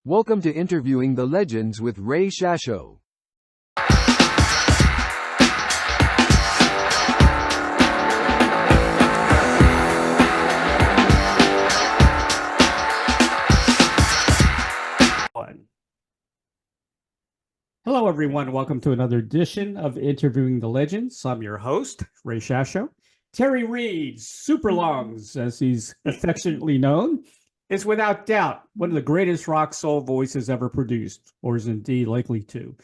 Welcome to Interviewing the Legends with Ray Shasho. Hello, everyone. Welcome to another edition of Interviewing the Legends. I'm your host, Ray Shasho. Terry Reid, Superlungs, as he's affectionately known, is without doubt one of the greatest rock soul voices ever produced, or is indeed likely to.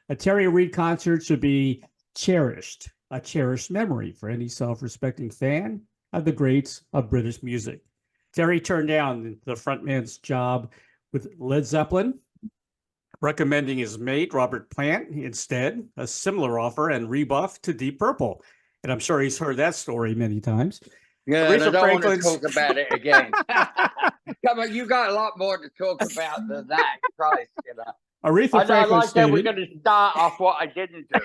A Terry Reid concert should be cherished, a cherished memory for any self-respecting fan of the greats of British music. Terry turned down the frontman's job with Led Zeppelin, recommending his mate, Robert Plant, instead, a similar offer and rebuff to Deep Purple. And I'm sure he's heard that story many times. Yeah, and I don't want to talk about it again. Come on, you got a lot more to talk about than that, Christ, you know. Aretha Franklin like stated, that we're going to start off what I didn't do.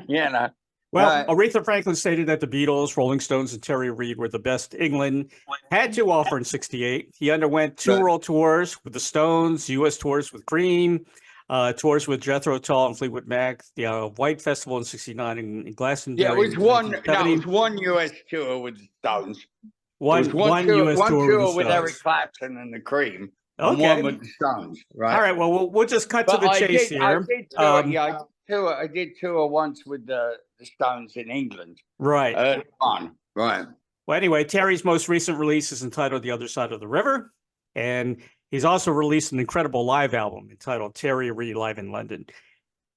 You know. Well, Aretha Franklin stated that the Beatles, Rolling Stones, and Terry Reid were the best England had to offer in '68. He underwent two world tours with the Stones, U.S. tours with Cream, tours with Jethro, Tull, and Fleetwood Mac, the White Festival in '69 in Glastonbury. Yeah, it was one U.S. tour with the Stones. One U.S. tour with Eric Clapton and the Cream. And one with the Stones, right? All right, well, we'll just cut to the chase here. I did tour once with the Stones in England. Right. Right. Well, anyway, Terry's most recent release is entitled The Other Side of the River, and he's also released an incredible live album entitled Terry Reid Live in London.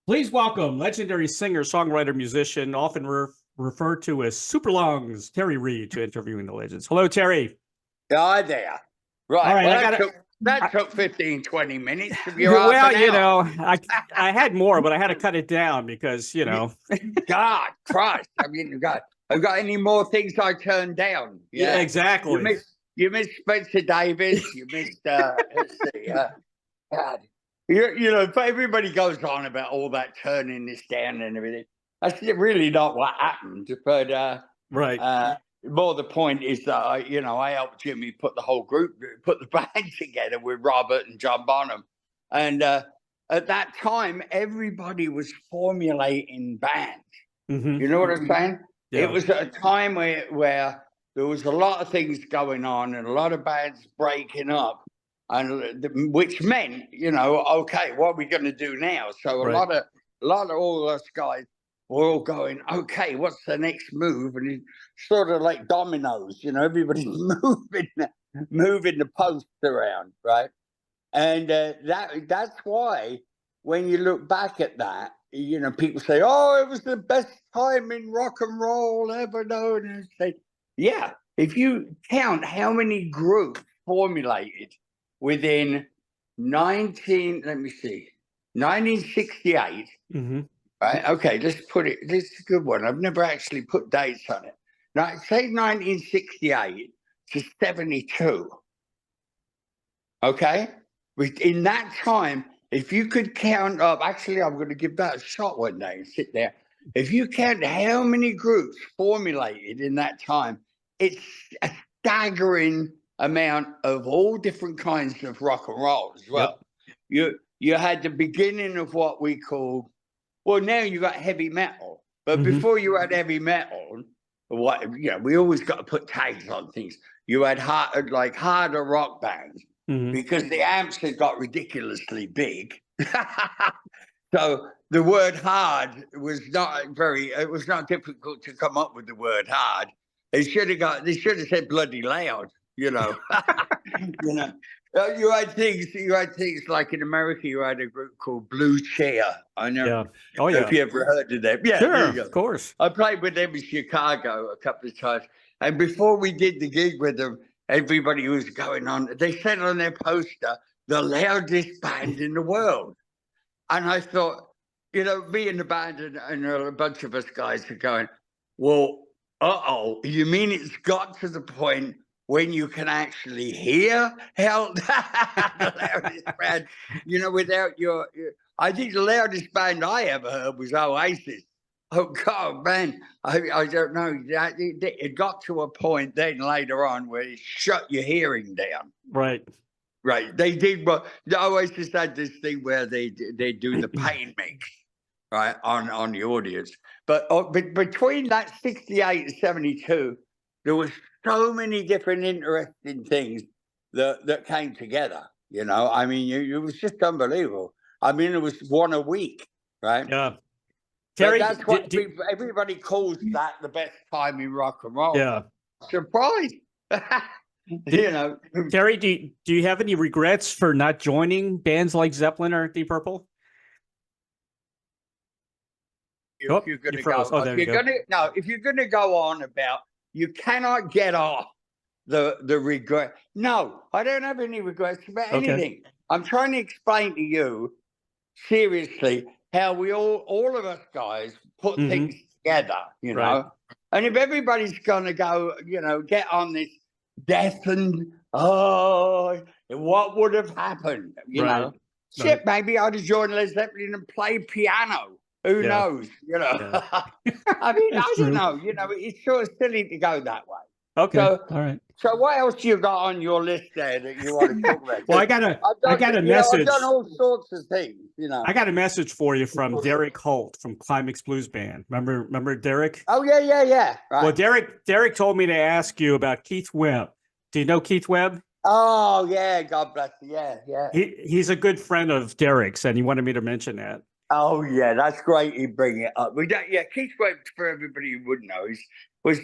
Please welcome legendary singer, songwriter, musician, often referred to as Superlungs, Terry Reid, to Interviewing the Legends. Hello, Terry. Hi there. Right. All right, that took 15, 20 minutes. Well, you know, I had more, but I had to cut it down because, you know. God, Christ. I mean, I've got any more things I turned down. Yeah, exactly. You missed Spencer Davis. You missed, let's see, God. You know, everybody goes on about all that turning this down and everything. That's really not what happened. But, right. More the point is that, I helped Jimmy put the band together with Robert and John Bonham. And at that time, everybody was formulating bands. Mm-hmm. You know what I'm saying? Yeah. It was at a time where there was a lot of things going on and a lot of bands breaking up, and which meant, okay, what are we going to do now? So a lot of all us guys were all going, okay, what's the next move? And it's sort of like dominoes, everybody's moving the posts around, right? And that's why when you look back at that, people say, oh, it was the best time in rock and roll ever known. And say, yeah, if you count how many groups formulated within 1968, Mm-hmm. right? Okay, let's put it. This is a good one. I've never actually put dates on it. Now, say 1968 to 72. Okay, in that time, if you could count up, actually, I'm going to give that a shot one day and sit there. If you count how many groups formulated in that time, it's a staggering amount of all different kinds of rock and roll as well. Yep. You had the beginning of what we call. Well, now you got heavy metal, but before you had heavy metal, we always got to put tags on things. You had harder rock bands because the amps had got ridiculously big. So the word hard was not it was not difficult to come up with the word hard. They should have said bloody loud, You had things like in America, you had a group called Blue Cheer. I know. Yeah. Oh, yeah. If you ever heard of them. Yeah, sure, of course. I played with them in Chicago a couple of times. And before we did the gig with them, everybody was going on. They said on their poster, the loudest band in the world. And I thought, me and the band and a bunch of us guys are going, well, you mean it's got to the point when you can actually hear how the loudest band, without I think the loudest band I ever heard was Oasis. Oh, God, man, I don't know. It got to a point then later on where it shut your hearing down. Right. Right. They did, but they always just had this thing where they do the pain mix, right, on the audience. But between that 68 and 72, there was so many different interesting things that came together. You know, I mean, it was just unbelievable. I mean, it was one a week, right? Yeah. But Terry, that's what everybody calls that the best time in rock and roll. yeah. Surprise. You know, Terry, do you have any regrets for not joining bands like Zeppelin or Deep Purple? if you're going to go, there you go. if you're going to go on about, you cannot get off the regret. No, I don't have any regrets about anything. I'm trying to explain to you seriously how we all of us guys put things together, you know. And if everybody's going to go, you know, get on this death and what would have happened, you know? Shit, maybe I'd have joined Led Zeppelin and played piano. Who knows, you know? I mean, I don't know, you know, it's sort of silly to go that way. Okay, so, all right. So what else you got on your list there that you want to talk about? Well, I got a message. I've done all sorts of things, you know. I got a message for you from Derek Holt from Climax Blues Band. Remember Derek? Oh yeah. Right. Well, Derek told me to ask you about Keith Webb. Do you know Keith Webb? Oh yeah, God bless you. Yeah. He's a good friend of Derek's, and he wanted me to mention that. Oh yeah, that's great. You bring it up. Keith Webb, for everybody who wouldn't know, was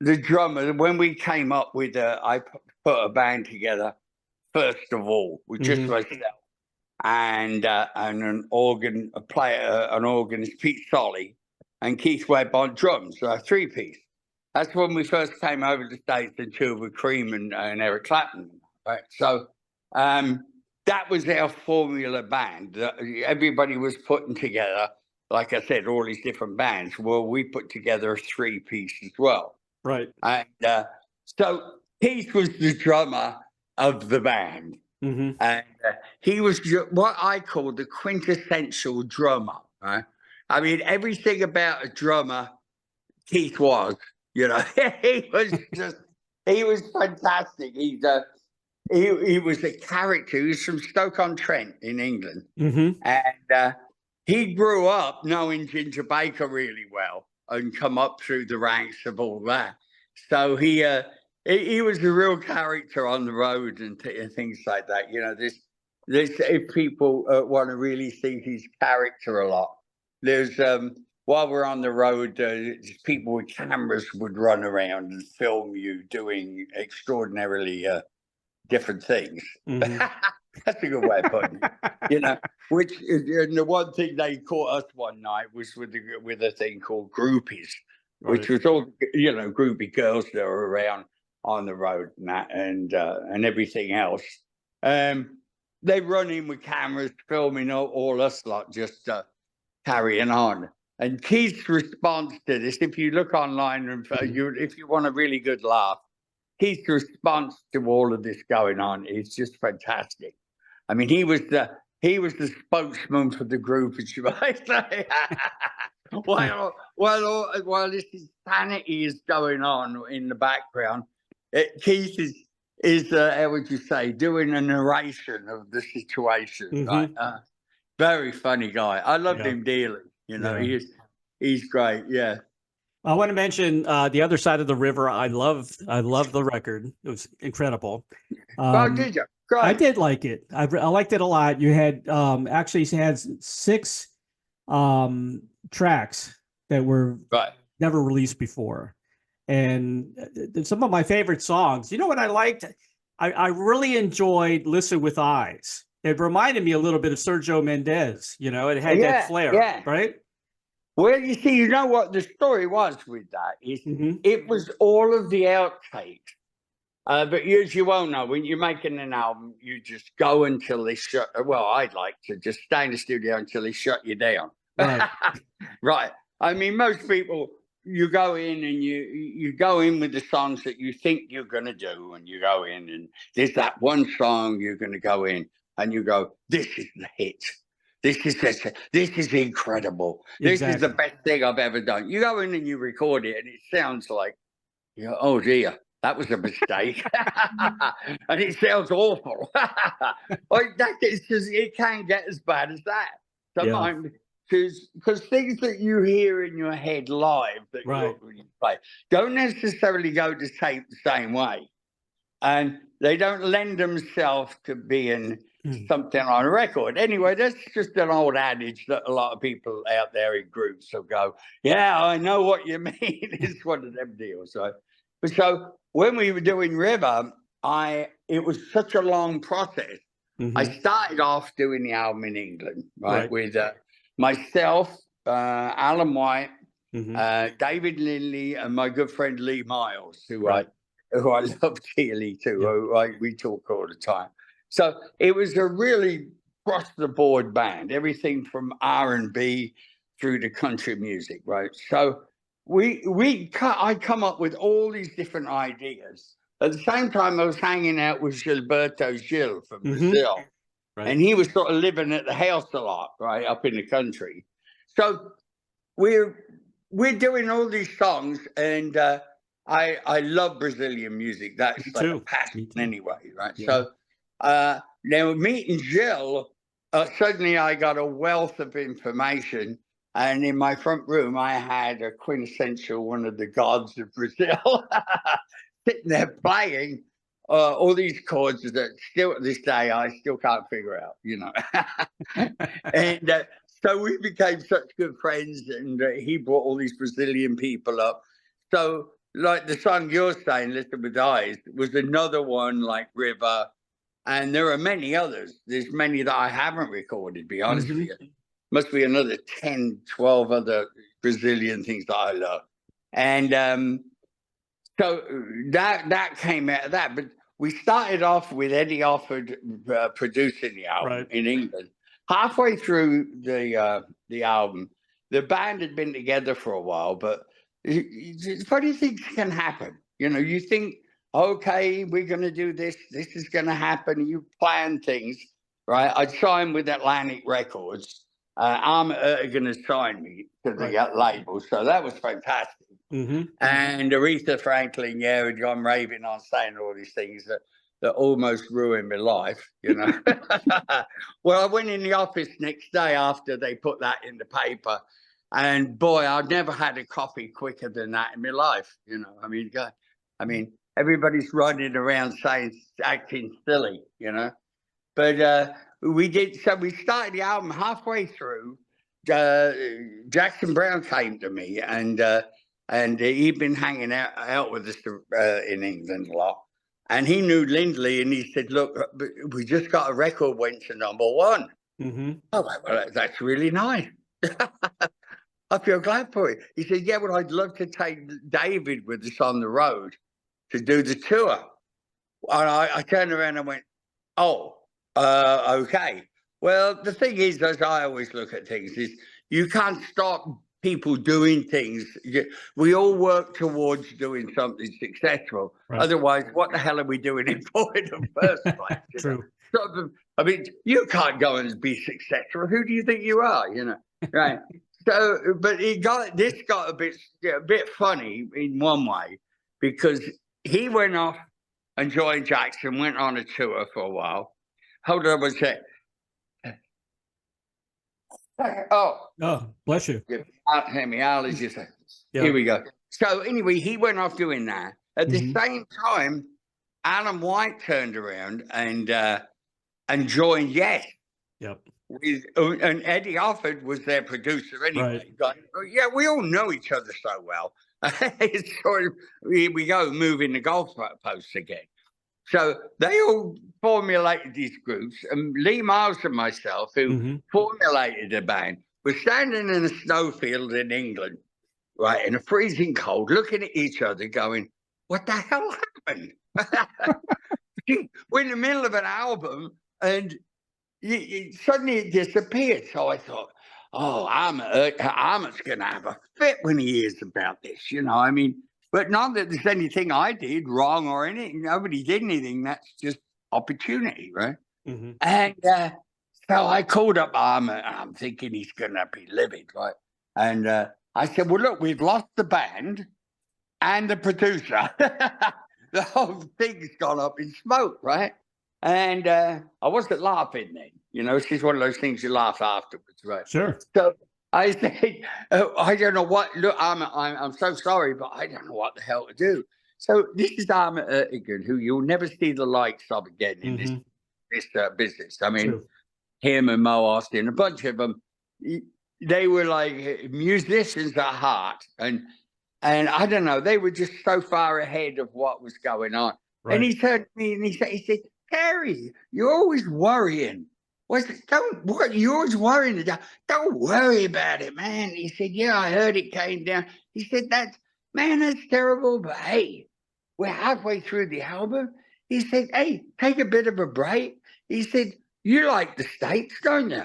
the drummer when we came up with. I put a band together first of all with just myself and an organ player, an organist, Pete Solly, and Keith Webb on drums. So a 3-piece. That's when we first came over to the States and toured with Cream and Eric Clapton. Right, so that was our formula band. Everybody was putting together, like I said, all these different bands. Well, we put together a 3-piece as well. Right. And so Keith was the drummer of the band. And he was what I call the quintessential drummer. Right? I mean, everything about a drummer, Keith was. You know, he was fantastic. He was a character. He was from Stoke-on-Trent in England, and he grew up knowing Ginger Baker really well and come up through the ranks of all that. So he was a real character on the road and things like that. You know, this if people want to really see his character a lot, there's while we're on the road, people with cameras would run around and film you doing extraordinarily different things. That's a good way of putting it. You know, and the one thing they caught us one night was with a thing called groupies, which was all, you know, groupie girls that were around on the road and that and everything else. They run in with cameras, filming all us lot just carrying on. And Keith's response to this, if you look online and if you want a really good laugh, Keith's response to all of this going on is just fantastic. I mean, he was the spokesman for the group, as you might say. while this insanity is going on in the background, Keith is how would you say, doing a narration of the situation. Right? Very funny guy. I loved him dearly. You know, he's great. Yeah. I want to mention The Other Side of the River. I love the record. It was incredible. Oh, did you? Great. I did like it. I liked it a lot. You had actually had 6 tracks that were never released before. And some of my favorite songs. You know what I liked? I really enjoyed Listen With Eyes. It reminded me a little bit of Sergio Mendes. You know, it had that flair, right? Well, you see, you know what the story was with that is it was all of the outtakes. But as you well know, when you're making an album, you just go until they shut. Well, I'd like to just stay in the studio until they shut you down. Right. Right. I mean, most people, you go in and you go in with the songs that you think you're going to do, and you go in and there's that one song you're going to go in and you go, this is the hit. This is incredible. This is the best thing I've ever done. You go in and you record it and it sounds like, oh dear, That was a mistake. And it sounds awful. Like that, it can get as bad as that. Sometimes, because things that you hear in your head live that you play don't necessarily go to tape the same way. And they don't lend themselves to being something on a record. Anyway, that's just an old adage that a lot of people out there in groups will go, yeah, I know what you mean. It's one of them deals. So when we were doing River, it was such a long process. I started off doing the album in England, with myself, Alan White, David Lindley, and my good friend Lee Miles, who I love dearly too. We talk all the time. So it was a really across the board band, everything from R&B through to country music, right? So I come up with all these different ideas. At the same time, I was hanging out with Gilberto Gil from Brazil, and he was sort of living at the house a lot, right, up in the country. So we're doing all these songs, and I love Brazilian music. That's like a passion anyway, right? Yeah. So now meeting Jill, suddenly I got a wealth of information. And in my front room, I had a quintessential one of the gods of Brazil sitting there playing all these chords that still to this day, I still can't figure out, And so we became such good friends, and he brought all these Brazilian people up. So like the song you're saying, Listen With Eyes, was another one like River. And there are many others. There's many that I haven't recorded, to be honest with you. Must be another 10, 12 other Brazilian things that I love. And so that came out of that. But we started off with Eddie Offord producing the album in England. Halfway through the album, the band had been together for a while, but funny things can happen. You think, okay, we're going to do this. This is going to happen. You plan things, right? I signed with Atlantic Records. Ahmet Ertegun has signed me to the label, so that was fantastic. And Aretha Franklin, had gone raving on saying all these things that almost ruined my life, Well, I went in the office next day after they put that in the paper, and boy, I've never had a coffee quicker than that in my life. I mean, everybody's running around acting silly, But we did. So we started the album halfway through. Jackson Browne came to me, and he'd been hanging out with us in England a lot. And he knew Lindley, and he said, "Look, we just got a record went to #1." Oh, well, that's really nice. I feel glad for it. He said, "Yeah, well, I'd love to take David with us on the road to do the tour." And I turned around and went, "Oh, okay." Well, the thing is, as I always look at things, is you can't stop people doing things. We all work towards doing something successful. Otherwise, what the hell are we doing it for in the first place? True. I mean, you can't go and be successful. Who do you think you are? Right? So, but this got a bit funny in one way, because he went off and joined Jackson, went on a tour for a while. Hold on a sec. Oh, bless you. Here we go. So anyway, he went off doing that. At the same time, Alan White turned around and joined Yes. Yep. And Eddie Offord was their producer anyway. Yeah, we all know each other so well. It's sort of, we go moving the golf posts again. So they all formulated these groups, and Lee Miles and myself, who formulated the band, were standing in a snowfield in England, right, in a freezing cold, looking at each other going, what the hell happened? We're in the middle of an album, and suddenly it disappeared. So I thought, oh, Ahmet's going to have a fit when he hears about this, But not that there's anything I did wrong or anything. Nobody did anything. That's just opportunity, right? And so I called up Ahmet, and I'm thinking he's going to be livid, right? And I said, well, look, we've lost the band and the producer. the whole thing's gone up in smoke, right? And I wasn't laughing then. You know, it's one of those things you laugh afterwards, right? Sure. So I said, I don't know what. Look, I'm so sorry, but I don't know what the hell to do. So this is Armit Ertegun, who you'll never see the likes of again in this business. I mean, True. him and Mo Austin, a bunch of them, they were like musicians at heart, and I don't know, they were just so far ahead of what was going on. Right. And he turned to me and he said, Terry, you're always worrying. You're always worrying. Don't worry about it, man. He said, yeah, I heard it came down. He said, that's terrible, but hey, we're halfway through the album. He said, hey, take a bit of a break. He said, you like the States, don't you?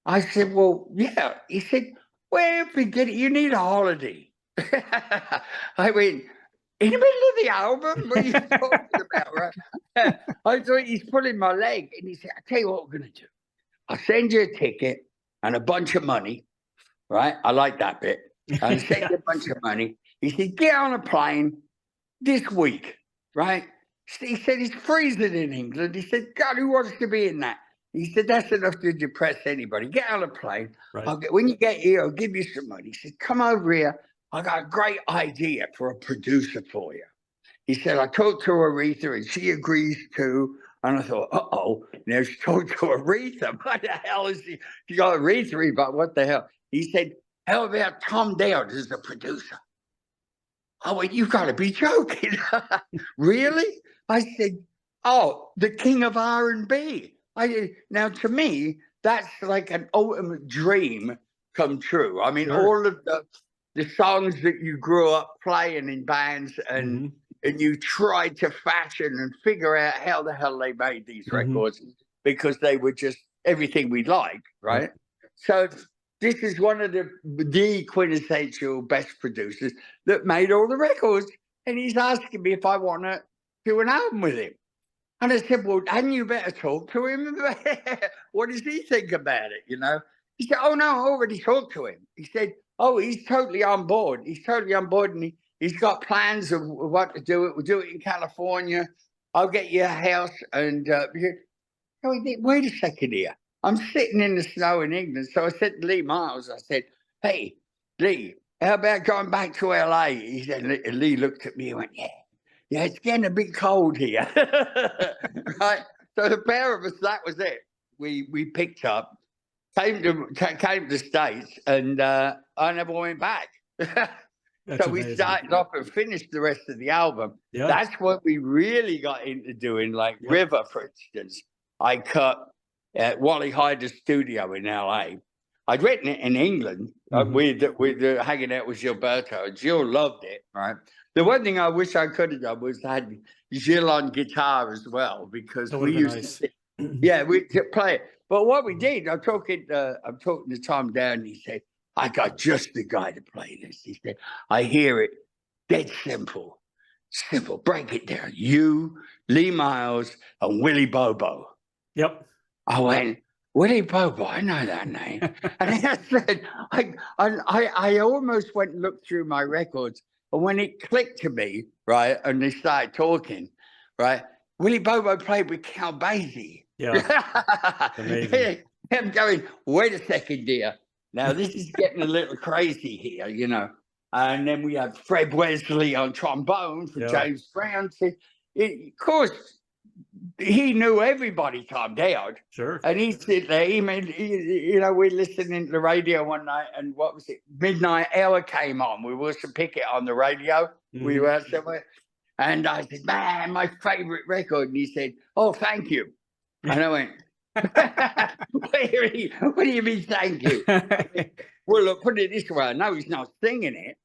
I said, well, yeah. He said, well, forget it. You need a holiday. I went, in the middle of the album? What are you talking about, right? I thought he's pulling my leg. And he said, I'll tell you what we're going to do. I'll send you a ticket and a bunch of money, right? I like that bit. I'll send you a bunch of money. He said, get on a plane this week, right? He said, it's freezing in England. He said, God, who wants to be in that? He said, that's enough to depress anybody. Get on a plane. Right. When you get here, I'll give you some money. He said, come over here. I got a great idea for a producer for you. He said, I talked to Aretha and she agrees too. And I thought, uh-oh, now she talked to Aretha. What the hell is she? She got Aretha, but what the hell? He said, how about Tom Dowd as the producer? I went, you've got to be joking. Really? I said, oh, the king of R&B. Now, to me, that's like an ultimate dream come true. I mean, Sure. all of the songs that you grew up playing in bands and you tried to fashion and figure out how the hell they made these records because they were just everything we like, right? So this is one of the quintessential best producers that made all the records. And he's asking me if I want to do an album with him. And I said, well, hadn't you better talk to him? What does he think about it, you know? He said, oh, no, I already talked to him. He said, oh, he's totally on board. He's totally on board, and he's got plans of what to do it. We'll do it in California. I'll get you a house. And wait a second here. I'm sitting in the snow in England. So I said to Lee Miles, I said, hey, Lee, how about going back to LA? He said, Lee looked at me and went, yeah, it's getting a bit cold here. Right? So the pair of us, that was it. We picked up, came to the States, and I never went back. So we started off and finished the rest of the album. Yeah. That's what we really got into doing, like River, for instance. I cut at Wally Hyder's studio in LA. I'd written it in England with hanging out with Gilberto, and Gil loved it, right? The one thing I wish I could have done was had Gil on guitar as well, because we used to, we could play it. But what we did, I'm talking to Tom Dowd, and he said, I got just the guy to play this. He said, I hear it dead simple. Break it down. You, Lee Miles, and Willie Bobo. Yep. I went, Willie Bobo, I know that name. And then I said, I almost went and looked through my records. And when it clicked to me, right, and they started talking, right, Willie Bobo played with Cal Basie. Yeah. Amazing. I'm going, wait a second, dear. Now, this is getting a little crazy here, you know. And then we have Fred Wesley on trombone for James Brown. Of course, he knew everybody, Tom Dowd. Sure. And he'd sit there. We're listening to the radio one night, and what was it? Midnight Hour came on. We were to pick it on the radio. We were somewhere. And I said, man, my favorite record. And he said, oh, thank you. And I went, what do you mean, thank you? Well, look, put it this way. I know he's not singing it,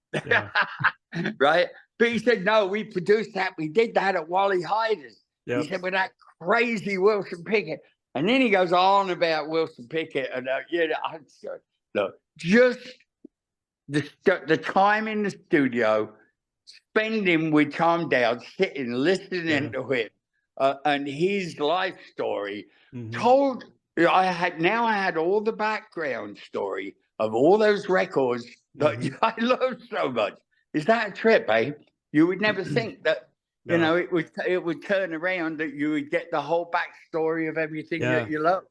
right? But he said, no, we produced that. We did that at Wally Hyder's. He said, with that crazy Wilson Pickett. And then he goes on about Wilson Pickett. And I said, look, just the time in the studio, spending with Tom Dowd, sitting, listening to him, and his life story told. I had all the background story of all those records that I love so much. Is that a trip, eh? You would never think that You No. know, it would turn around that you would get the whole backstory of everything Yeah. that you love.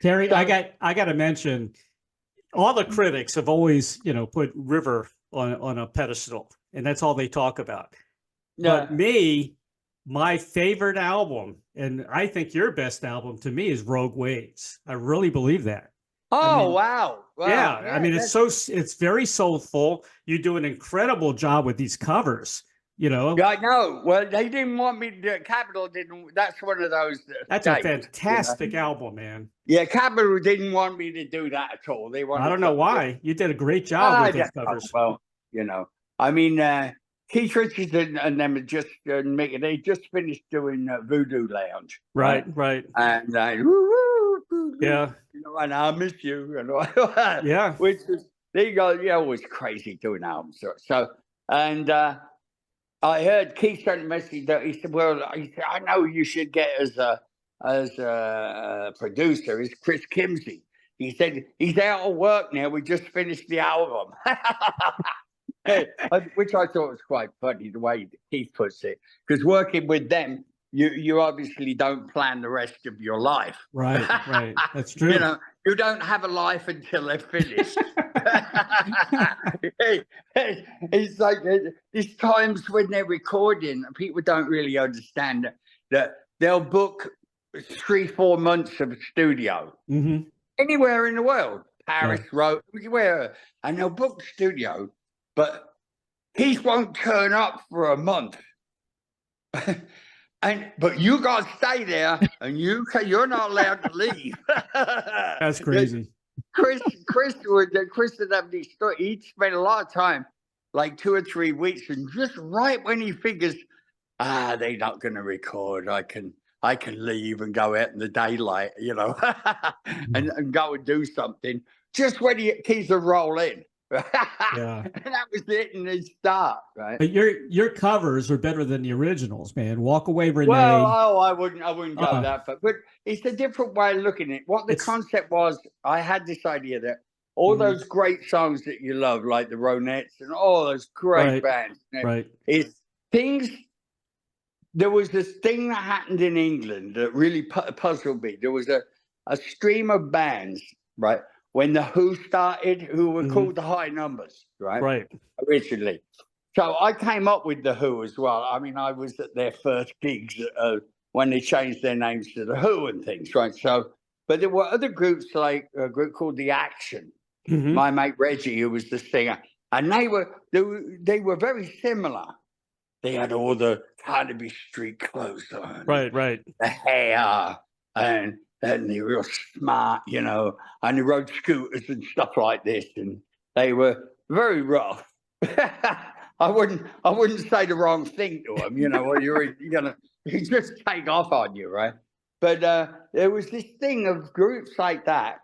Terry, So- I got to mention, all the critics have always, put River on a pedestal, and that's all they talk about. But me, my favorite album, and I think your best album to me, is Rogue Waves. I really believe that. Oh, wow. Yeah, I mean, it's very soulful. You do an incredible job with these covers. Yeah, I know. Well, they didn't want me to do it. Capitol didn't. That's one of those. That's a fantastic album, man. Yeah, Capitol didn't want me to do that at all. They wanted. I don't know why. You did a great job with those covers. Well, I mean, Keith Richards and them had just they just finished doing Voodoo Lounge. Right. And Yeah. And I miss you. Yeah. Which is always crazy doing albums. So and. I heard Keith sent a message that he said, "Well, I know you should get as a producer is Chris Kimsey." He said he's out of work now. We just finished the album, which I thought was quite funny the way Keith puts it. Because working with them, you obviously don't plan the rest of your life. Right. That's true. You don't have a life until they're finished. It's like there's times when they're recording, people don't really understand that they'll book 3-4 months of studio anywhere in the world, Paris, Rome, everywhere, and they'll book the studio, but he won't turn up for a month. But you got to stay there, and you're not allowed to leave. That's crazy. Chris would have these stories. He'd spend a lot of time, like 2 or 3 weeks, and just right when he figures, they're not going to record, I can leave and go out in the daylight, and go and do something. Just when he's a roll in. Yeah. And that was it in his start, right? But your covers are better than the originals, man. Walk Away, Renee. Well, I wouldn't go that far. But it's a different way of looking at it. What the concept was, I had this idea that all those great songs that you love, like the Ronettes and all those great bands, is things. There was this thing that happened in England that really puzzled me. There was a stream of bands, right? When the Who started, who were called the High Numbers, right? Originally. So I came up with the Who as well. I mean, I was at their first gigs when they changed their names to the Who and things, right? So, but there were other groups, like a group called The Action. My mate Reggie, who was the singer, and they were very similar. They had all the Carnaby Street clothes on, right, the hair, and they were real smart, and they rode scooters and stuff like this, and they were very rough. I wouldn't say the wrong thing to them, or you're gonna just take off on you, right? But there was this thing of groups like that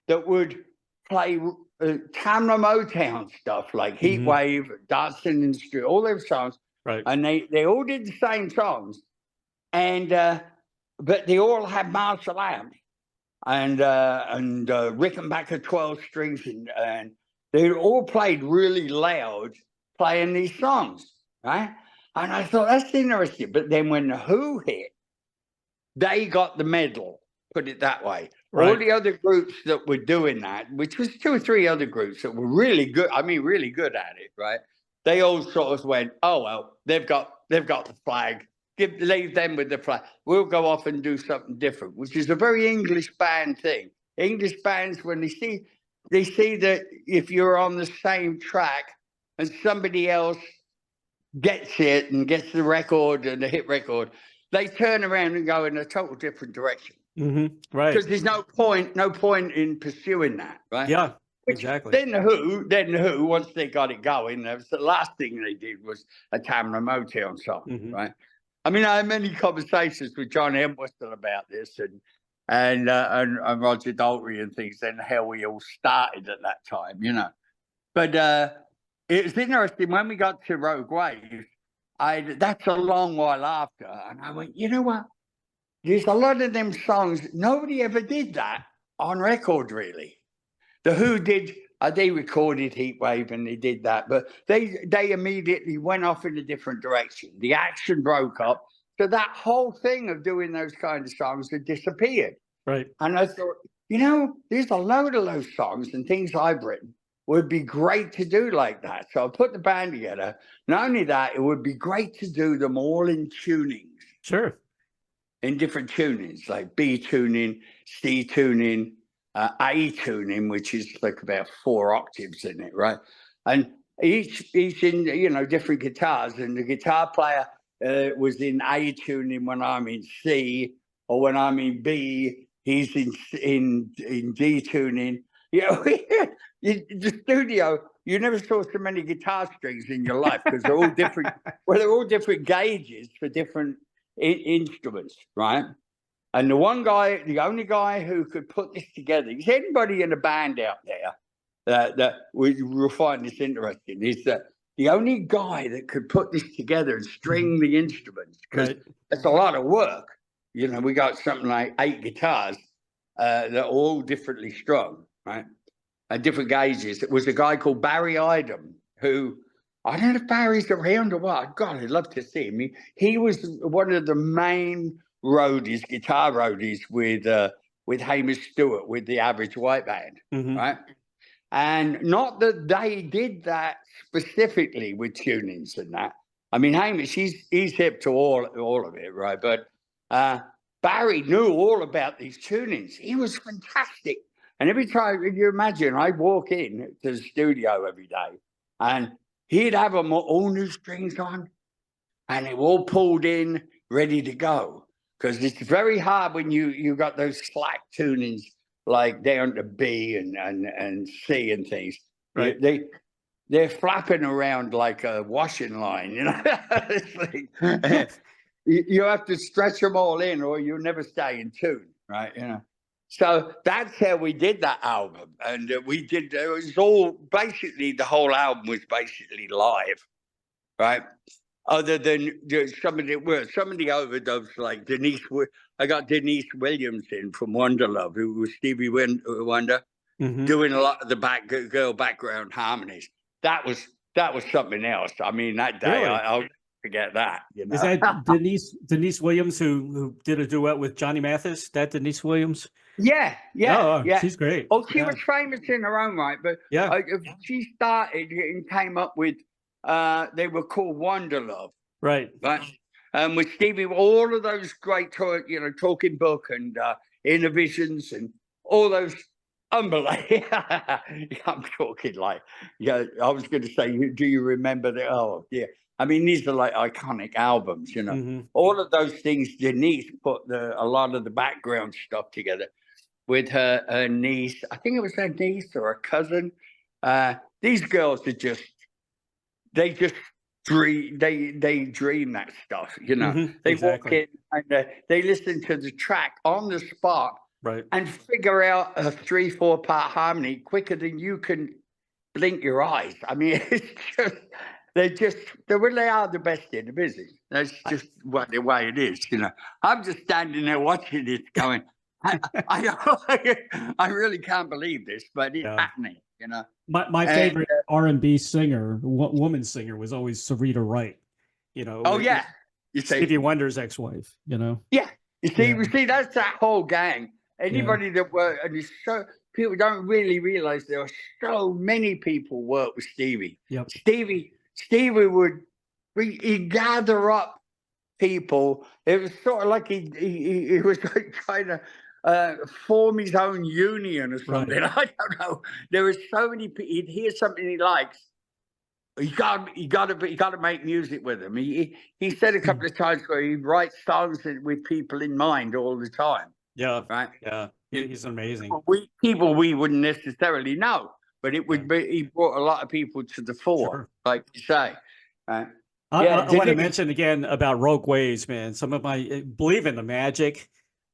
would play Tamla Motown stuff like Heat Wave, Dancing in the Street, all those songs, right? And they all did the same songs, and but they all had martial amps and Rickenbacker 12 strings, and they all played really loud, playing these songs, right? And I thought, that's interesting. But then when the Who hit, they got the medal, put it that way. Right. All the other groups that were doing that, which was 2 or 3 other groups that were really good, really good at it, right? They all sort of went, oh, well, they've got the flag. Leave them with the flag. We'll go off and do something different, which is a very English band thing. English bands, when they see that if you're on the same track and somebody else gets it and gets the record and the hit record, they turn around and go in a total different direction. Right. Because there's no point in pursuing that, right? Yeah, exactly. Then the Who, once they got it going, that was the last thing they did was a Tamla Motown song, right? I mean, I had many conversations with John Entwistle about this and Roger Daltrey and things, and how we all started at that time, But it was interesting when we got to Rogue Wave. That's a long while after, and I went, you know what? There's a lot of them songs. Nobody ever did that on record, really. The Who did They recorded Heatwave and they did that, but they immediately went off in a different direction. The action broke up, so that whole thing of doing those kind of songs had disappeared. Right. And I thought, you know, there's a load of those songs and things I've written would be great to do like that. So I put the band together. Not only that, it would be great to do them all in tunings. Sure. In different tunings, like B tuning, C tuning, A tuning, which is like about 4 octaves in it, right? And each in, you know, different guitars. And the guitar player was in A tuning when I'm in C, or when I'm in B, he's in D tuning. You know, the studio, you never saw so many guitar strings in your life because they're all different. Well, they're all different gauges for different instruments, right? And the only guy who could put this together, is anybody in a band out there that will find this interesting, is that the only guy that could put this together and string the instruments, because it's a lot of work. You know, we got something like 8 guitars that are all differently strung, right? At different gauges. It was a guy called Barry Idem, who, I don't know if Barry's around or what. God, I'd love to see him. He was one of the main roadies, guitar roadies with Hamish Stewart, with the Average White Band, right? And not that they did that specifically with tunings and that. I mean, Hamish, he's hip to all of it, right? But Barry knew all about these tunings. He was fantastic. And every time, you imagine, I'd walk in to the studio every day, and he'd have them all new strings on, and they were all pulled in, ready to go. Because it's very hard when you got those slack tunings, like down to B and C and things. Right. They're flapping around like a washing line, you know. It's like, you have to stretch them all in, or you'll never stay in tune, right? You know. So that's how we did that album, and it was all basically, the whole album was basically live, right? Other than some of the overdubs, like I got Denise Williams in from Wonderlove, who was Stevie Wonder, doing a lot of the girl background harmonies. That was something else. I mean, that day, really? I'll never forget that. You know? Is that Denise Williams who did a duet with Johnny Mathis? That Denise Williams? Yeah. She's great. Oh, she was famous in her own right, but she started and came up with. They were called Wonderlove, right? With Stevie, all of those great, Talking Book and Innovisions and all those unbelievable. I'm talking like, I was going to say, do you remember the? Oh, yeah. I mean, these are like iconic albums, you know. All of those things. Denise put a lot of the background stuff together with her niece. I think it was her niece or a cousin. These girls are just. They just dream. They dream that stuff, you know. They walk in and they listen to the track on the spot, right, and figure out a 3-4 part harmony quicker than you can blink your eyes. I mean, it's just they really are the best in the business. That's just the way it is, you know. I'm just standing there watching it, going, I really can't believe this, but it's happening. You know, my favorite R&B singer, woman singer, was always Sarita Wright. You know. Oh yeah, you see Stevie Wonder's ex-wife. You know. Yeah, you see, that's that whole gang. Anybody that work, and so people don't really realize there are so many people work with Stevie. Yep. Stevie would he'd gather up people. It was sort of like he was like trying to. Form his own union or something. Right. I don't know. There are so many people. He'd hear something he likes. You got to make music with him. He said a couple of times where he writes songs with people in mind all the time. Yeah, right. Yeah, he's amazing. People we wouldn't necessarily know, but it would be. He brought a lot of people to the fore, like you say. I want to mention again about Rogue Waves, man. Some of my Believe in the Magic,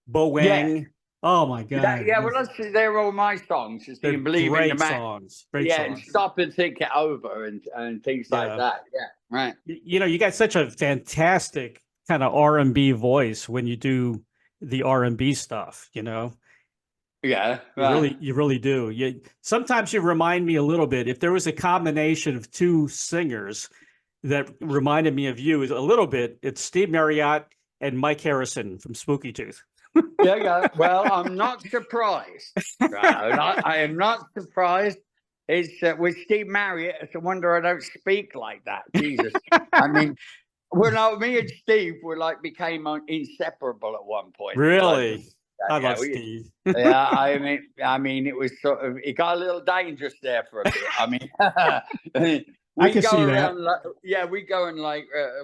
Bo Wang. Yeah. Oh my God! Well, they're all my songs. Just you believe in the man. Songs. Great songs. And stop and think it over and things like that. Yeah, right. You know, you got such a fantastic kind of R&B voice when you do the R&B stuff. You know. Yeah, You really do. Sometimes you remind me a little bit. If there was a combination of two singers that reminded me of you a little bit, it's Steve Marriott and Mike Harrison from Spooky Tooth. Yeah. Well, I'm not surprised. Right? I am not surprised. It's with Steve Marriott. It's a wonder I don't speak like that. Jesus. I mean, me and Steve were like became inseparable at one point. Really? Like, I love Steve. Yeah, I mean, it was sort of, it got a little dangerous there for a bit. I mean, I can see that. We go and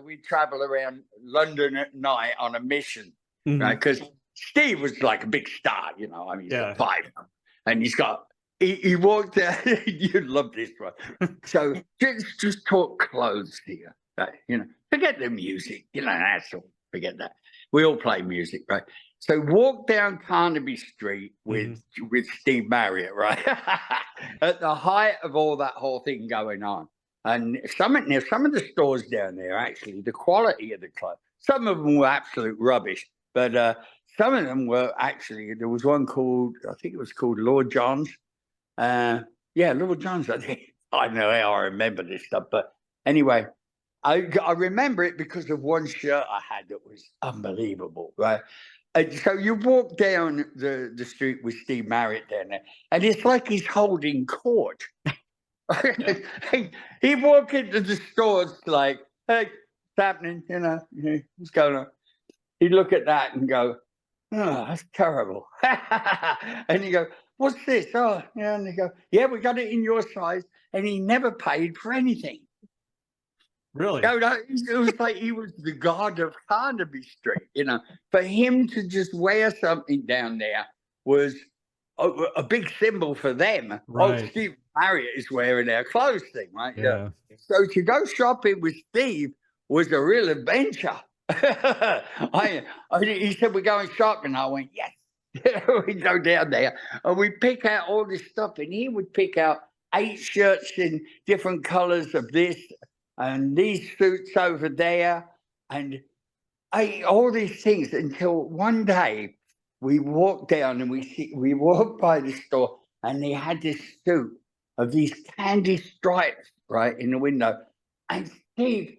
we travel around London at night on a mission, right? Because Steve was like a big star, you know. I mean, he's got 5, and he walked there. You'd love this one. So just talk clothes here, right? You know, forget the music, you know. That's all. Forget that. We all play music, right? So walk down Carnaby Street with Steve Marriott, right? At the height of all that whole thing going on. And some of the stores down there, actually, the quality of the clothes, some of them were absolute rubbish, but some of them were actually, there was one called, I think it was called Lord John's. Lord John's, I think. I know how I remember this stuff, but anyway, I remember it because of one shirt I had that was unbelievable, right? And so you walk down the street with Steve Marriott down there, and it's like he's holding court. He walk into the stores like, hey, what's happening? You know, what's going on? He'd look at that and go, oh, that's terrible. And he go, what's this? Oh, yeah. And they go, yeah, we got it in your size. And he never paid for anything. Really? No, it was like he was the god of Carnaby Street, you know. For him to just wear something down there was a big symbol for them. Right. Oh, Steve Marriott is wearing our clothes thing, right? Yeah. So to go shopping with Steve was a real adventure. He said, we're going shopping. I went, yes. We go down there and we pick out all this stuff, and he would pick out 8 shirts in different colors of this and these suits over there, and all these things, until one day we walked down and we walked by the store, and they had this suit of these candy stripes right in the window. And Steve,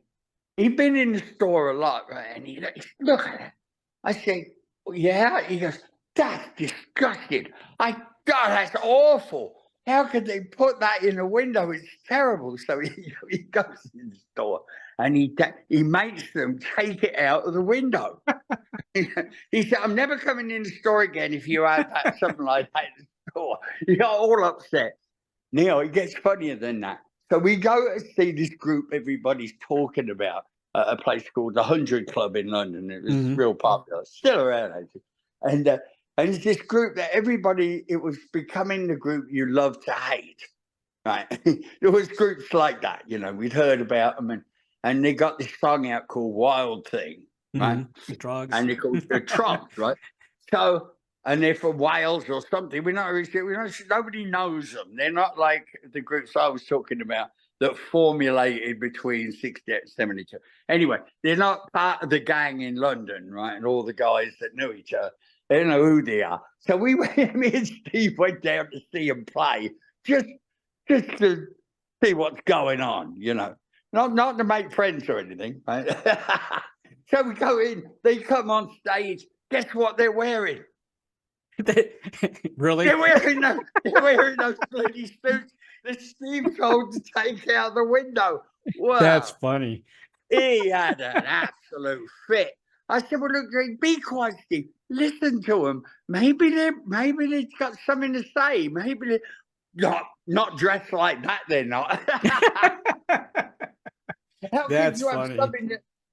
he'd been in the store a lot, right? And he look at it. I said, yeah. He goes, that's disgusting. God, that's awful. How could they put that in the window? It's terrible. So he goes in the store and he makes them take it out of the window. He said, I'm never coming in the store again if you have something like that in the store. He got all upset. Now, it gets funnier than that. So we go to see this group everybody's talking about at a place called the 100 Club in London. It was real popular, still around, actually. And it's this group that it was becoming the group you love to hate, right? There was groups like that, you know, we'd heard about them, and they got this song out called Wild Thing, right? Drugs. And they're called the Trucks, right? So, and they're from Wales or something. Nobody knows them. They're not like the groups I was talking about that formulated between 68 and 72. Anyway, they're not part of the gang in London, right? And all the guys that knew each other. They don't know who they are. So me and Steve went down to see them play, just to see what's going on, you know. Not to make friends or anything, right? So we go in, they come on stage, guess what they're wearing? Really? They're wearing those bloody suits that Steve told to take out the window. Wow. That's funny. He had an absolute fit. I said, well, look, be quiet, Steve. Listen to them. Maybe they've got something to say. Maybe they're not dressed like that. They're not. That's funny.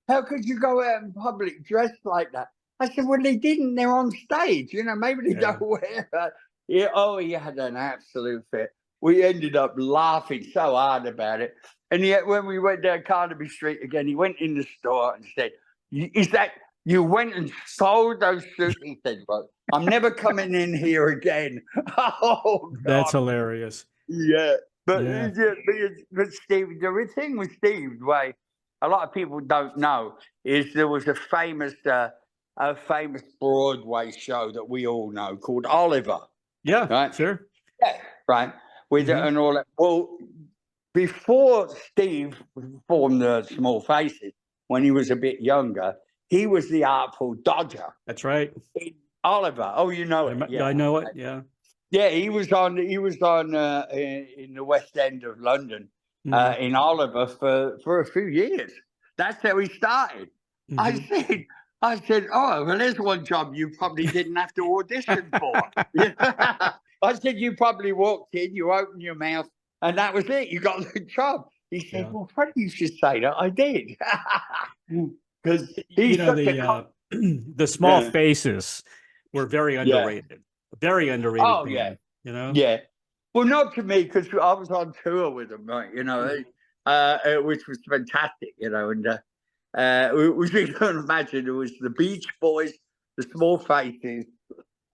How could you go out in public dressed like that? I said, well, they didn't. They're on stage. You know, maybe they don't wear that. Yeah, he had an absolute fit. We ended up laughing so hard about it. And yet, when we went down Carnaby Street again, he went in the store and said, is that you went and sold those suits? He said, well, I'm never coming in here again. Oh, God. That's hilarious. Yeah. But Steve, the thing with Steve, Ray, a lot of people don't know, is there was a famous Broadway show that we all know called Oliver. Yeah, right? sure. Yeah, right. With it and all that. Well, before Steve formed the Small Faces, when he was a bit younger, he was the Artful Dodger. That's right. Oliver. Oh, you know it. Yeah, I know it. Yeah. yeah. He was on in the West End of London in Oliver for a few years. That's how he started. I said, oh, well, there's one job you probably didn't have to audition for. I said, you probably walked in, you opened your mouth, and that was it. You got the job. He said, well, funny you should say that. I did. Because he's the Small Faces were very underrated. Very underrated band, you know? Yeah. Well, not to me, because I was on tour with them, right? You know, which was fantastic, you know, and which you can imagine, it was the Beach Boys, the Small Faces,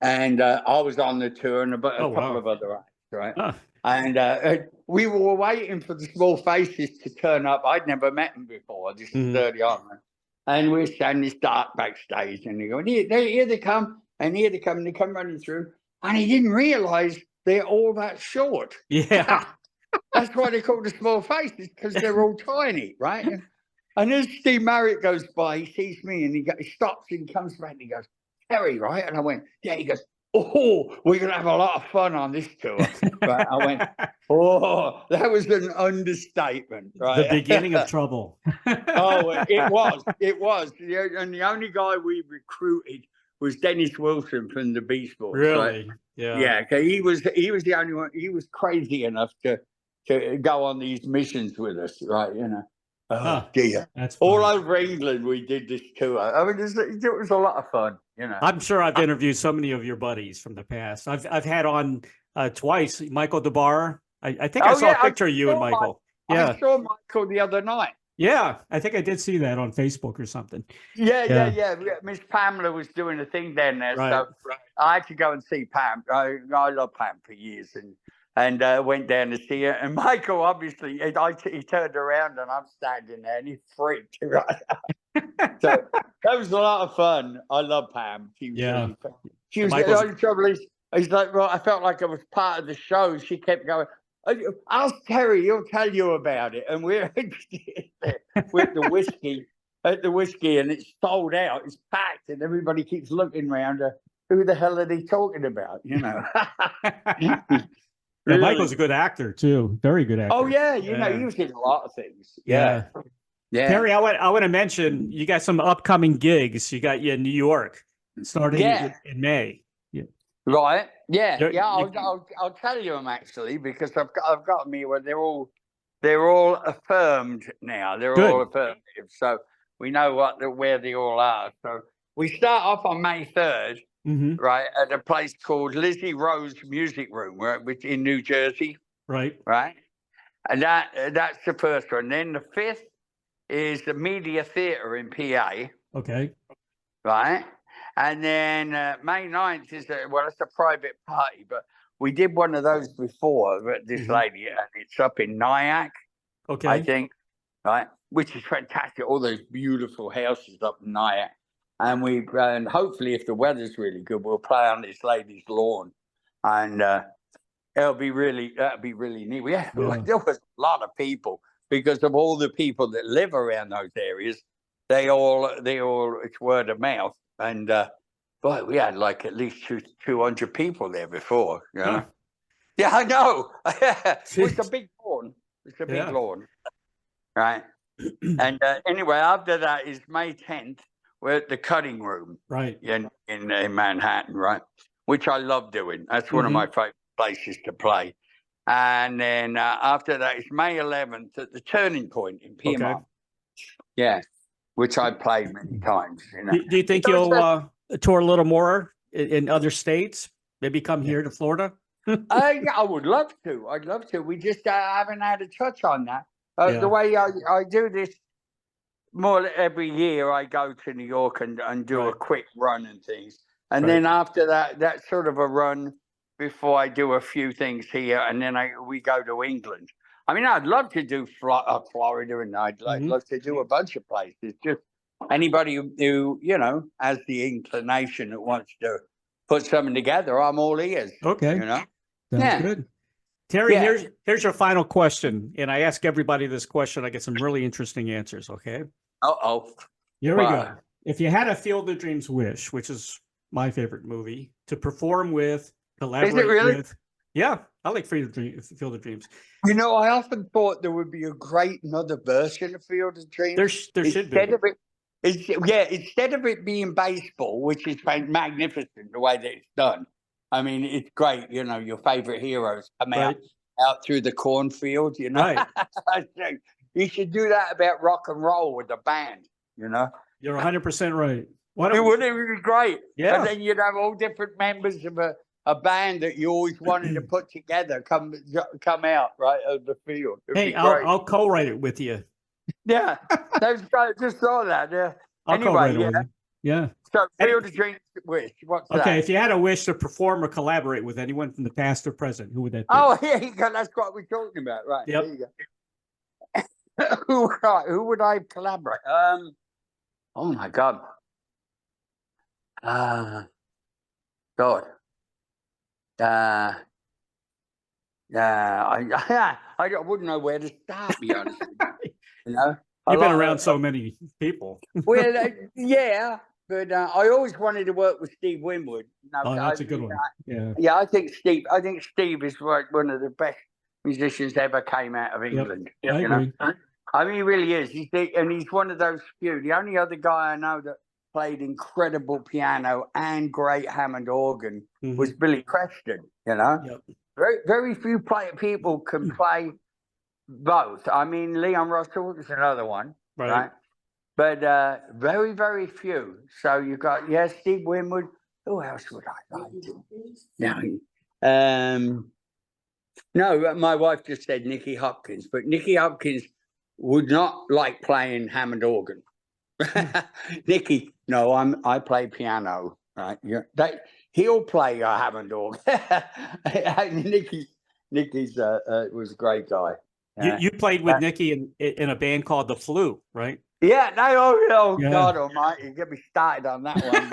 and I was on the tour and a couple of other acts, right? And we were waiting for the Small Faces to turn up. I'd never met them before. This is early on. And we're standing dark backstage, and they go, here they come, and here they come, and they come running through. And he didn't realise they're all that short. Yeah. That's why they call the Small Faces, because they're all tiny, right? And as Steve Marriott goes by, he sees me, and he stops and comes back, and he goes, Terry, right? And I went, yeah. He goes, oh, we're going to have a lot of fun on this tour. Right? I went, oh, that was an understatement, right? The beginning of trouble. Oh, it was. And the only guy we recruited was Dennis Wilson from the Beach Boys. Really? Right? Yeah. Yeah, because he was the only one. He was crazy enough to go on these missions with us, right? You know. Oh dear! That's all over England. We did this tour. I mean, it was a lot of fun. You know. I'm sure I've interviewed so many of your buddies from the past. I've had on twice Michael DeBar. I think I saw a picture of you and Michael. I saw Michael the other night. Yeah, I think I did see that on Facebook or something. Yeah. Miss Pamela was doing a thing down there, so I had to go and see Pam. I love Pam for years, and went down to see her. And Michael, obviously, he turned around, and I'm standing there, and he freaked. Right? So that was a lot of fun. I love Pam. She was really fun. She was the only trouble is, he's like, well, I felt like I was part of the show. She kept going, ask Terry, he'll tell you about it. And we're with the whiskey and it's sold out, it's packed, and everybody keeps looking around. Who the hell are they talking about? You know. Really? Michael's a good actor too, very good actor. Oh yeah, you know, he was in a lot of things. Yeah. Terry, I want to mention you got some upcoming gigs. You got in New York starting in May. Right. Yeah. I'll tell you them actually, because I've got them here where they're all affirmed now. They're all affirmative. So we know where they all are. So we start off on May 3rd, right, at a place called Lizzie Rose Music Room, which in New Jersey. Right. Right. And that's the first one. Then the 5th is the Media Theatre in PA. Okay. Right. And then May 9th is it's a private party, but we did one of those before, this lady, and it's up in Nyack, I think, right, which is fantastic. All those beautiful houses up in Nyack. And hopefully, if the weather's really good, we'll play on this lady's lawn, and that'll be really neat. There was a lot of people because of all the people that live around those areas. They all it's word of mouth. And boy, we had like at least 200 people there before. You know? Yeah, I know. It's a big lawn. It's a big lawn, right? And anyway, after that is May 10th. We're at the Cutting Room, right, in Manhattan, right? Which I love doing. That's one of my favorite places to play. And then after that is May 11th at the Turning Point in Piedmont. Yeah. Which I played many times. You know. Do you think you'll tour a little more in other states? Maybe come here to Florida? I would love to. I'd love to. We just haven't had a touch on that. The way I do this more every year, I go to New York and do a quick run and things. And then after that, that's sort of a run before I do a few things here. And then we go to England. I mean, I'd love to do Florida, and I'd love to do a bunch of places. Just anybody who, you know, has the inclination that wants to put something together, I'm all ears. Okay. You know? Sounds good. Terry, Yeah. here's your final question. And I ask everybody this question. I get some really interesting answers. Okay. Uh-oh. Here we go. If you had a Field of Dreams wish, which is my favorite movie, to perform with, collaborate with. Yeah, I like Field of Dreams. You know, I often thought there would be a great another version of Field of Dreams. There should be. Instead of it being baseball, which is magnificent the way that it's done. I mean, it's great. You know, your favorite heroes come out through the cornfield. You know, right. You should do that about rock and roll with a band. You know, you're 100% right. It would be great. Yeah, and then you'd have all different members of a band that you always wanted to put together come out right of the field. Hey, I'll co-write it with you. Yeah, just saw that. Yeah. I'll co-write it with you. Yeah. So, Field of Dreams wish. What's that? Okay, if you had a wish to perform or collaborate with anyone from the past or present, who would that be? Oh, here you go. That's what we're talking about, right? Yep. There you go. Who would I collaborate? Oh my God. God. I wouldn't know where to start, to be honest with you. You know? You've been around so many people. Well, yeah, but I always wanted to work with Steve Winwood. Oh, that's a good one. Yeah, I think Steve is one of the best musicians that ever came out of England. Yep. I agree. I mean, he really is. He's one of those few. The only other guy I know that played incredible piano and great Hammond organ was Billy Preston. You know, very, very few people can play both. I mean, Leon Russell is another one, right? But very, very few. So you got Steve Winwood. Who else would I like to? No, my wife just said Nicky Hopkins, but Nicky Hopkins would not like playing Hammond organ. Nicky, no, I play piano, right? He'll play Hammond organ. Nicky's was a great guy. You played with Nicky in a band called The Flu, right? Yeah, God almighty, get me started on that one.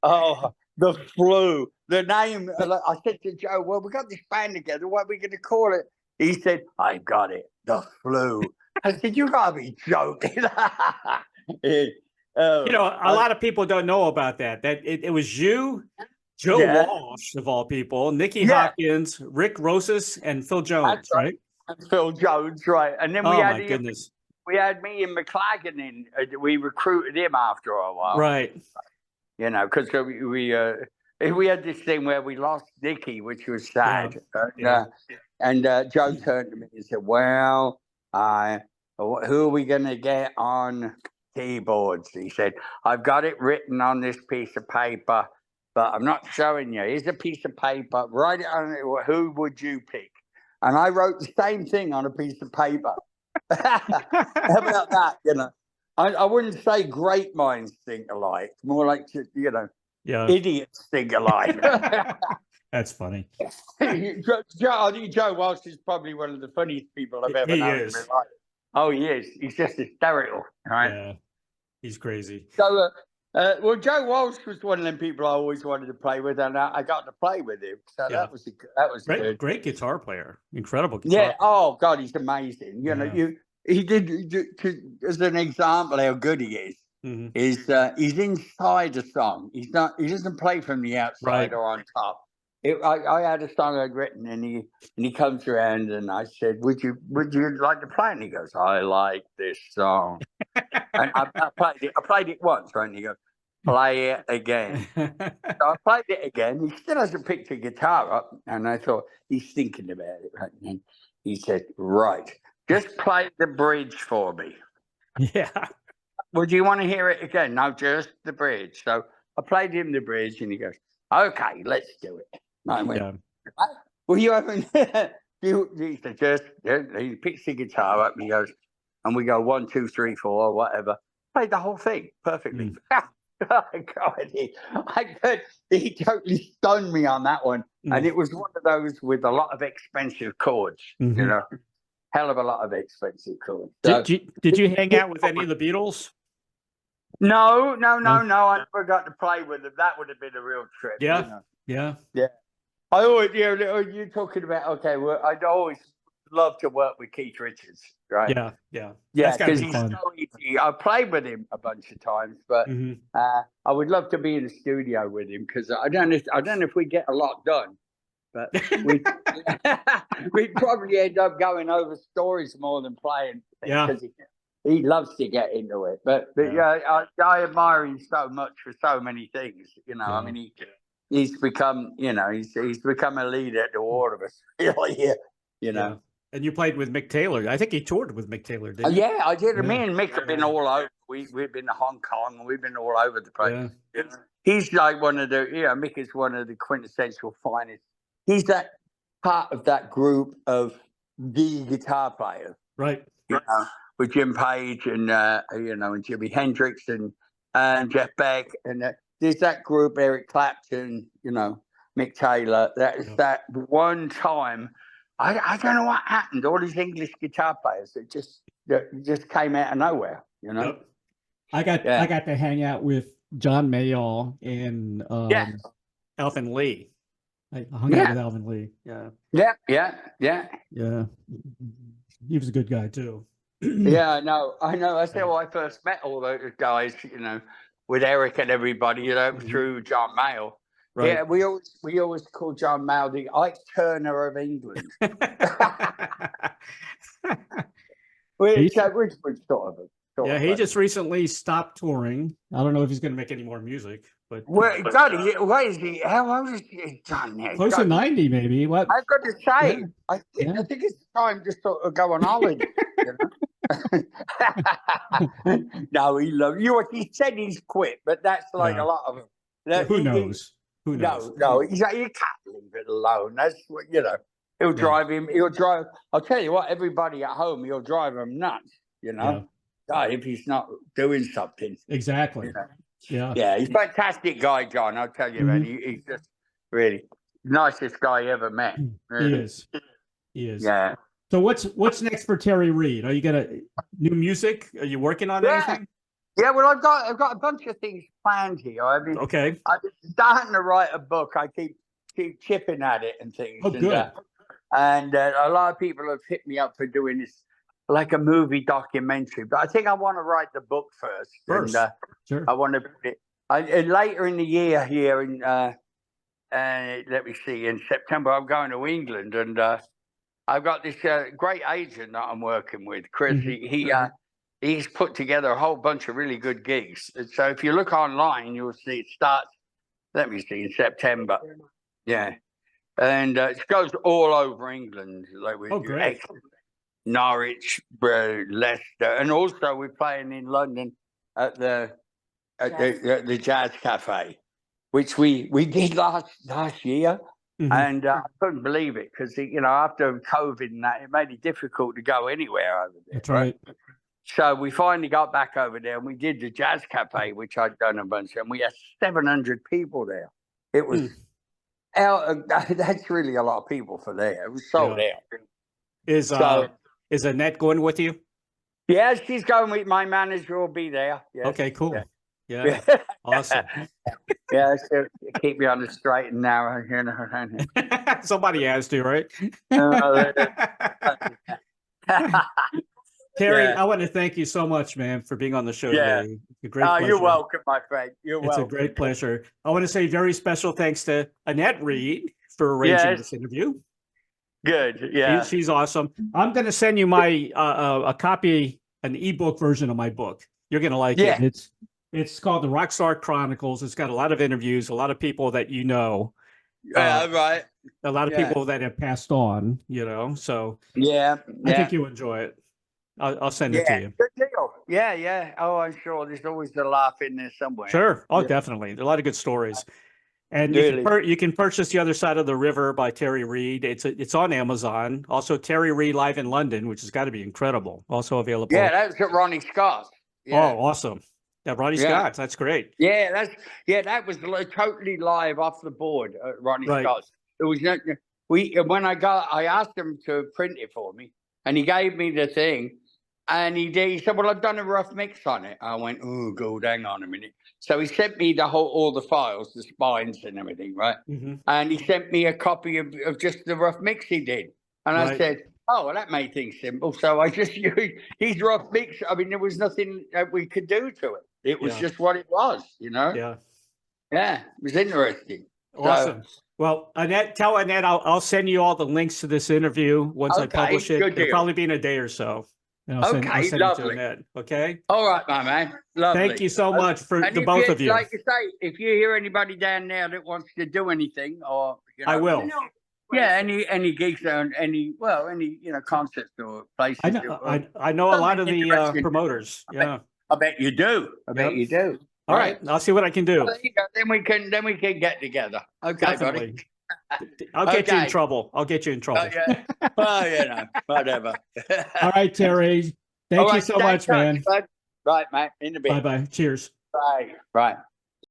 Oh, The Flu. The name, I said to Joe, well, we got this band together, what are we going to call it? He said, I got it, The Flu. I said, you got to be joking. You know, a lot of people don't know about that. That it was you, Joe Walsh, of all people, Nicky Hopkins, Rick Rosas, and Phil Jones, right? And Phil Jones, right. And then we had we had me and McLagan in. We recruited him after a while. Right. You know, because we had this thing where we lost Nicky, which was sad. And Joe turned to me and said, well, who are we going to get on keyboards? He said, I've got it written on this piece of paper, but I'm not showing you. Here's a piece of paper. Write it on it. Who would you pick? And I wrote the same thing on a piece of paper. How about that? You know, I wouldn't say great minds think alike. More like, you know, idiots think alike. That's funny. I think Joe Walsh is probably one of the funniest people I've ever known in my life. Oh, he is. He's just hysterical, right? Yeah, he's crazy. So, well, Joe Walsh was one of them people I always wanted to play with, and I got to play with him. So that was great guitar player, incredible guitar player. Oh God, he's amazing. You know, he did as an example how good he is. Is he's inside a song. He doesn't play from the outside or on top. I had a song I'd written, and he comes around, and I said, "Would you like to play?" And he goes, "I like this song." And I played it once, right? And he goes, "Play it again." So I played it again. He still hasn't picked a guitar up, and I thought he's thinking about it, right? And he said, "Right, just play the bridge for me." Yeah. Well, do you want to hear it again? No, just the bridge. So I played him the bridge, and he goes, "Okay, let's do it." I went, well, you haven't. He said, he picks the guitar up and he goes, and we go 1, 2, 3, 4, whatever. Played the whole thing perfectly. He totally stunned me on that one. And it was one of those with a lot of expensive chords, you know, hell of a lot of expensive chords. So, did you hang out with any of the Beatles? No, no, No? no, no. I never got to play with them. That would have been a real trip. Yeah, You know? yeah, Yeah. I always, you're talking about, okay, well, I'd always love to work with Keith Richards, right? yeah, yeah. Yeah, That's got to because be he's fun. so easy. I played with him a bunch of times, but Hmm. I would love to be in the studio with him because I don't know if we get a lot done, but we we'd probably end up going over stories more than playing Yeah, because he loves to get into it. But yeah, yeah, I admire him so much for so many things. You know, I yeah. mean, he's become, he's become a leader to all of us. Really, you Yeah. know. And you played with Mick Taylor. I think he toured with Mick Taylor, didn't you? Yeah, I did. Yeah. Me and Mick have been all over. We've been to Hong Kong. We've been all over the place. Yeah. You know? He's like one of the, Mick is one of the quintessential finest. He's that part of that group of the guitar players, Right. you know, with Jim Page and and Jimi Hendrix and Jeff Beck, and there's that group, Eric Clapton, Mick Taylor. That's that one time. I don't know what happened. All these English guitar players that just came out of nowhere. Yep. I got to hang out with John Mayall and Yeah. Alvin Lee. I hung out with Alvin Lee. Yeah. Yeah. He was a good guy too. Yeah, I know. That's how I first met all those guys, with Eric and everybody, through John Mayall. Right. Yeah, we always call John Mayall the Ike Turner of England. Which sort of he just recently stopped touring. I don't know if he's going to make any more music, but what is he? How old is he? John, close to 90, maybe. What I've got to say, yeah. I think it's time to sort of go on holiday. No, he loves you. He said he's quit, but that's like a lot of them. Who knows? Who knows? No, he's like, you can't leave it alone. That's what He'll drive him. He'll drive. I'll tell you what. Everybody at home, he'll drive him nuts. God, if he's not doing something. Exactly. Yeah, he's a fantastic guy, John. I'll tell you, man. He's just really nicest guy I ever met. Really. He is. Yeah. So what's next for Terry Reid? Are you gonna new music? Are you working on anything? Yeah, well, I've got a bunch of things planned here. Okay. I'm starting to write a book. I keep chipping at it and things. Oh, good. And a lot of people have hit me up for doing this, like a movie documentary. But I think I want to write the book first. And, sure. I want to put it later in the year here in let me see, in September. I'm going to England, and I've got this great agent that I'm working with, Chris. He's put together a whole bunch of really good gigs. So if you look online, you'll see it starts, let me see, in September. Yeah. And it goes all over England. Like great. Norwich, Leicester. And also we're playing in London at the Jazz Cafe, which we did last year. And I couldn't believe it because, after COVID and that, it made it difficult to go anywhere over there. That's right. So we finally got back over there and we did the Jazz Cafe, which I'd done a bunch of, and we had 700 people there. It was, that's really a lot of people for there. It was sold out. Is Annette going with you? Yeah, she's going with my manager. Will be there. Yes. Okay, cool. Yeah. Awesome. Yeah, so keep me on the straight and narrow. Somebody has to, right? Terry, I want to thank you so much, man, for being on the show today. It's a great pleasure. You're welcome, my friend. It's a great pleasure. I want to say very special thanks to Annette Reid for arranging this interview. Good. Yeah. She's awesome. I'm going to send you my a copy, an ebook version of my book. You're going to like it. It's called The Rockstar Chronicles. It's got a lot of interviews, a lot of people that right. A lot of people that have passed on, so I think you'll enjoy it. I'll send it to you. Good deal. Yeah. Oh, I'm sure there's always a laugh in there somewhere. Sure. Oh, definitely. There are a lot of good stories. And you can purchase The Other Side of the River by Terry Reid. It's on Amazon. Also, Terry Reid Live in London, which has got to be incredible. Also available. Yeah, that's at Ronnie Scott's. Yeah. Oh, awesome. Yeah, Ronnie Scott's. That's great. Yeah, that was totally live off the board at Ronnie Scott's. It was I asked him to print it for me, and he gave me the thing. And he said, well, I've done a rough mix on it. I went, oh, God, hang on a minute. So he sent me all the files, the spines and everything, right? Mm-hmm. And he sent me a copy of just the rough mix he did. And I said, oh, well, that made things simple. So I just used his rough mix. I mean, there was nothing that we could do to it. It was just what it was, you know? Yeah. Yeah, it was interesting. Awesome. So, well, Annette, tell Annette I'll send you all the links to this interview once I publish it. It'll probably be in a day or so. And I'll send it to Annette. Okay. All right, my man. Lovely. Thank you so much for the both of you. Like you say, if you hear anybody down there that wants to do anything, or I will. Yeah, any gigs and any concerts or places. I know a lot of the promoters. I bet you do. I bet you do. All right, I'll see what I can do. Well, then we can get together. Okay, definitely. Buddy. I'll get you in trouble. I'll get you in trouble. Well, whatever. All right, Terry. Thank you so much, man. Right, mate. In a bit. Bye-bye. Cheers. Bye. Bye.